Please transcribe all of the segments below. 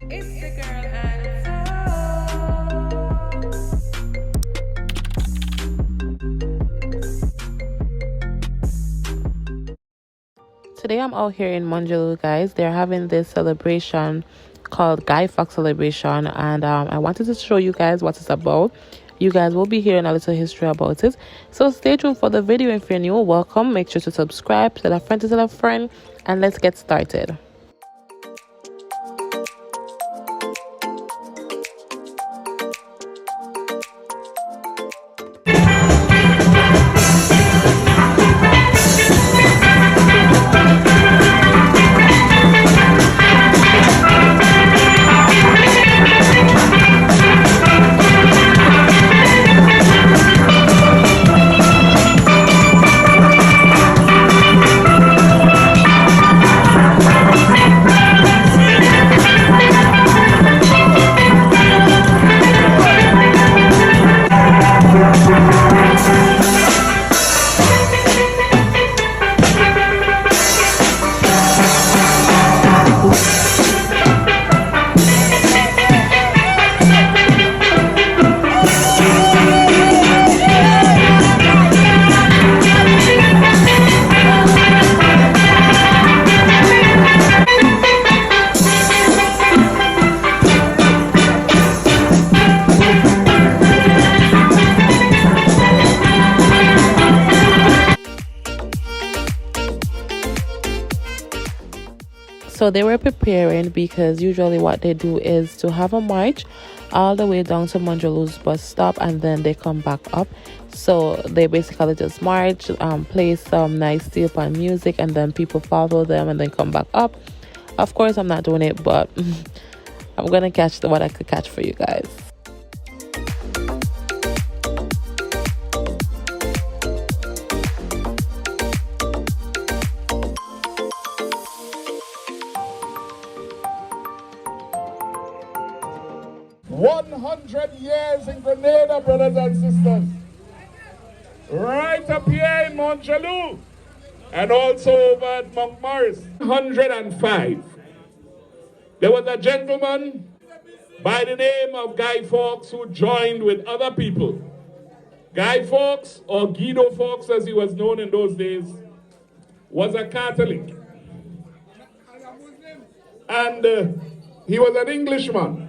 It's the girl and Today I'm out here in Morne Jaloux, guys. They're having this celebration called Guy Fawkes celebration, and I wanted to show you guys what it's about. You guys will be hearing a little history about it, so stay tuned for the video. If you're new, welcome. Make sure to subscribe, tell a friend to tell a friend, and let's get started. So they were preparing because usually what they do is to have a march all the way down to Morne Jaloux's bus stop, and then they come back up. So they basically just march, play some nice steel pan music, and then people follow them and then come back up. Of course, I'm not doing it, but I'm gonna catch what I could catch for you guys. 100 years in Grenada, brothers and sisters. Right up here in Morne Jaloux, and also over at Montmorris. 105. There was a gentleman by the name of Guy Fawkes who joined with other people. Guy Fawkes, or Guido Fawkes as he was known in those days, was a Catholic. And he was an Englishman.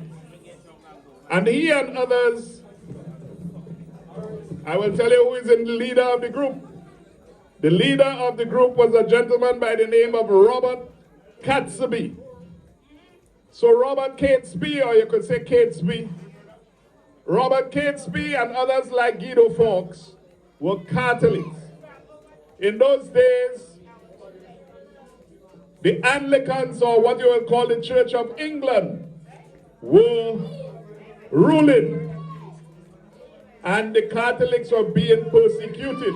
And he and others, I will tell you who is the leader of the group. The leader of the group was a gentleman by the name of Robert Catesby. So Robert Catesby, or you could say Catesby, Robert Catesby and others like Guido Fawkes were Catholics. In those days, the Anglicans, or what you will call the Church of England, were ruling, and the Catholics were being persecuted.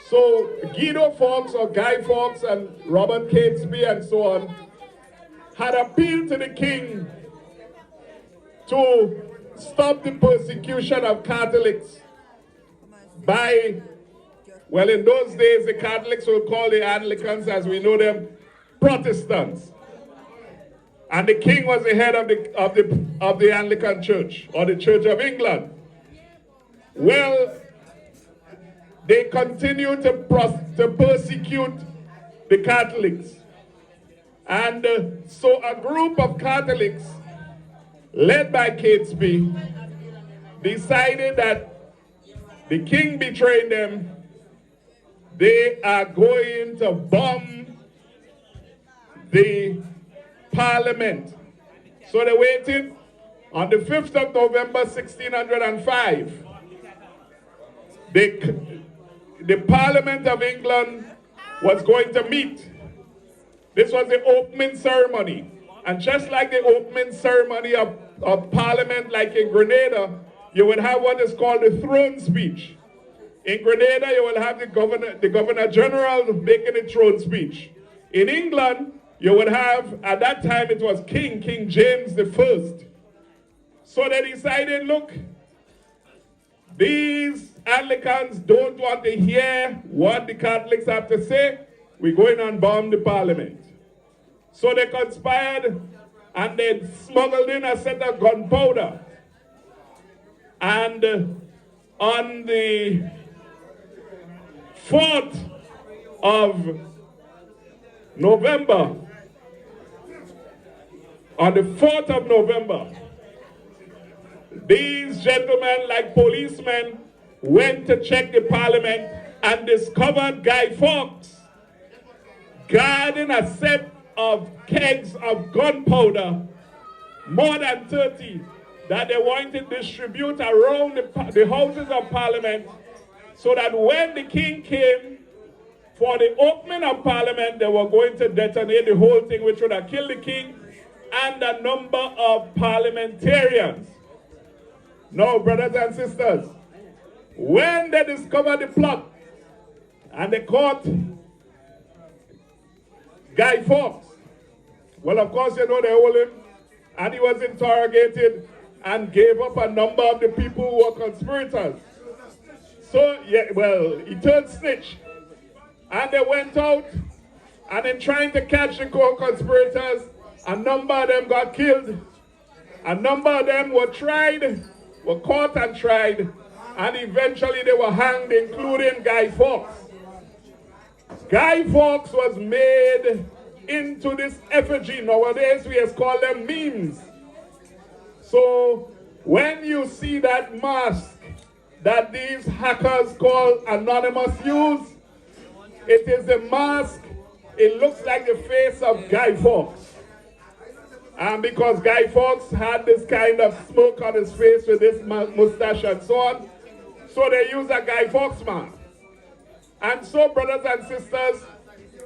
So Guido Fawkes, or Guy Fawkes, and Robert Catesby and so on had appealed to the king to stop the persecution of Catholics by, well, in those days the Catholics were called the Anglicans, as we know them, Protestants. And the king was the head of the Anglican Church, or the Church of England. Well, they continued to persecute the Catholics. And so a group of Catholics, led by Catesby, decided that the king betrayed them. They are going to bomb the Parliament. So they waited on the 5th of November 1605. The Parliament of England was going to meet. This was the opening ceremony. And just like the opening ceremony of Parliament, like in Grenada, you would have what is called the throne speech. In Grenada, you will have the Governor General making the throne speech. In England, you would have, at that time it was King James I. So they decided, look, these Anglicans don't want to hear what the Catholics have to say. We're going and bomb the Parliament. So they conspired and they smuggled in a set of gunpowder. And on the 4th of November, these gentlemen, like policemen, went to check the parliament and discovered Guy Fawkes guarding a set of kegs of gunpowder, more than 30, that they wanted to distribute around the houses of parliament, so that when the king came for the opening of parliament, they were going to detonate the whole thing, which would have killed the king and a number of parliamentarians. Now, brothers and sisters, when they discovered the plot and they caught Guy Fawkes, well, of course, you know, they hold him, and he was interrogated and gave up a number of the people who were conspirators. So, yeah, well, he turned snitch. And they went out, and in trying to catch the co-conspirators, a number of them got killed. A number of them were caught and tried, and eventually they were hanged, including Guy Fawkes. Guy Fawkes was made into this effigy. Nowadays, we have called them memes. So, when you see that mask that these hackers call Anonymous use, it is the mask. It looks like the face of Guy Fawkes. And because Guy Fawkes had this kind of smoke on his face with this mustache and so on, so they use a Guy Fawkes mask. And so, brothers and sisters,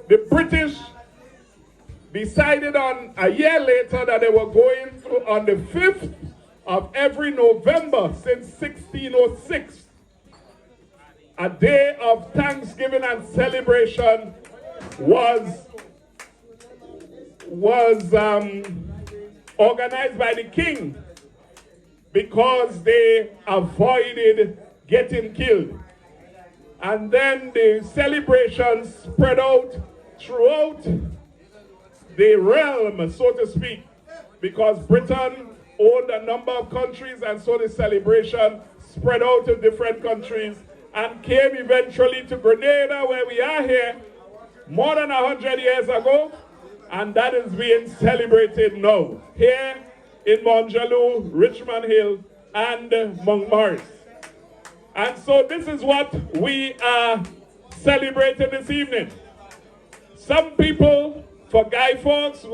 the British decided on a year later that they were going through on the 5th of every November since 1606, a day of thanksgiving and celebration was organized by the king because they avoided getting killed. And then the celebrations spread out throughout the realm, so to speak, because Britain owned a number of countries, and so the celebration spread out to different countries and came eventually to Grenada, where we are here, more than 100 years ago, and that is being celebrated now, here in Morne Jaloux, Richmond Hill, and Montmaris. And so this is what we are celebrating this evening. Some people, for Guy Fawkes,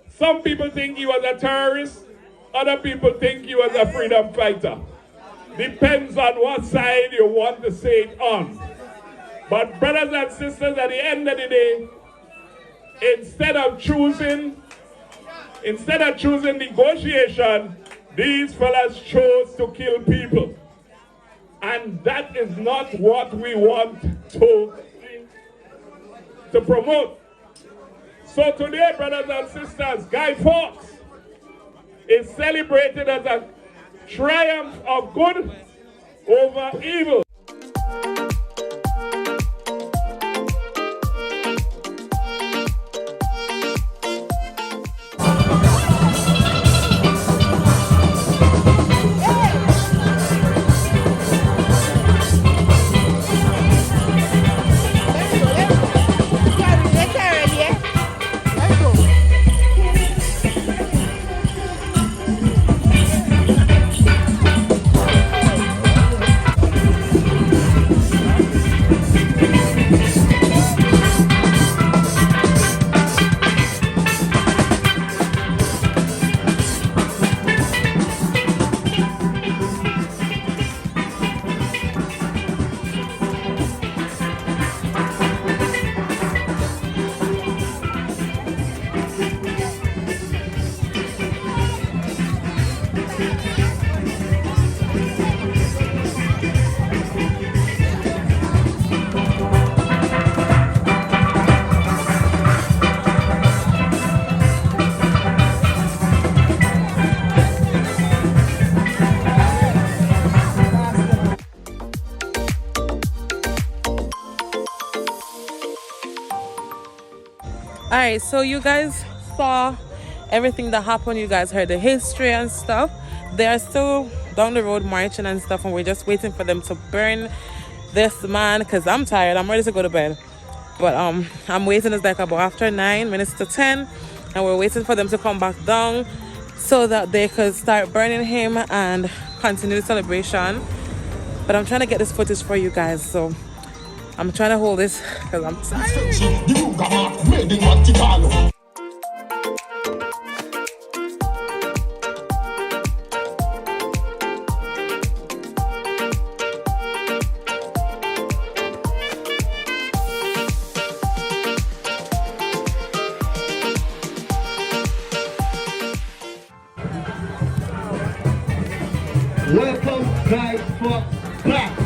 some people think he was a terrorist, other people think he was a freedom fighter. Depends on what side you want to say it on. But brothers and sisters, at the end of the day, instead of choosing negotiation, these fellas chose to kill people. And that is not what we want to promote. So today, brothers and sisters, Guy Fawkes is celebrated as a triumph of good over evil. Alright, so you guys saw everything that happened. You guys heard the history and stuff. They are still down the road marching and stuff, and we're just waiting for them to burn this man, because I'm tired. I'm ready to go to bed. But I'm waiting. It's like about after 9 minutes to 10, and we're waiting for them to come back down so that they could start burning him and continue the celebration. But I'm trying to get this footage for you guys, so I'm trying to hold this because I'm tired. Welcome, guys, for back.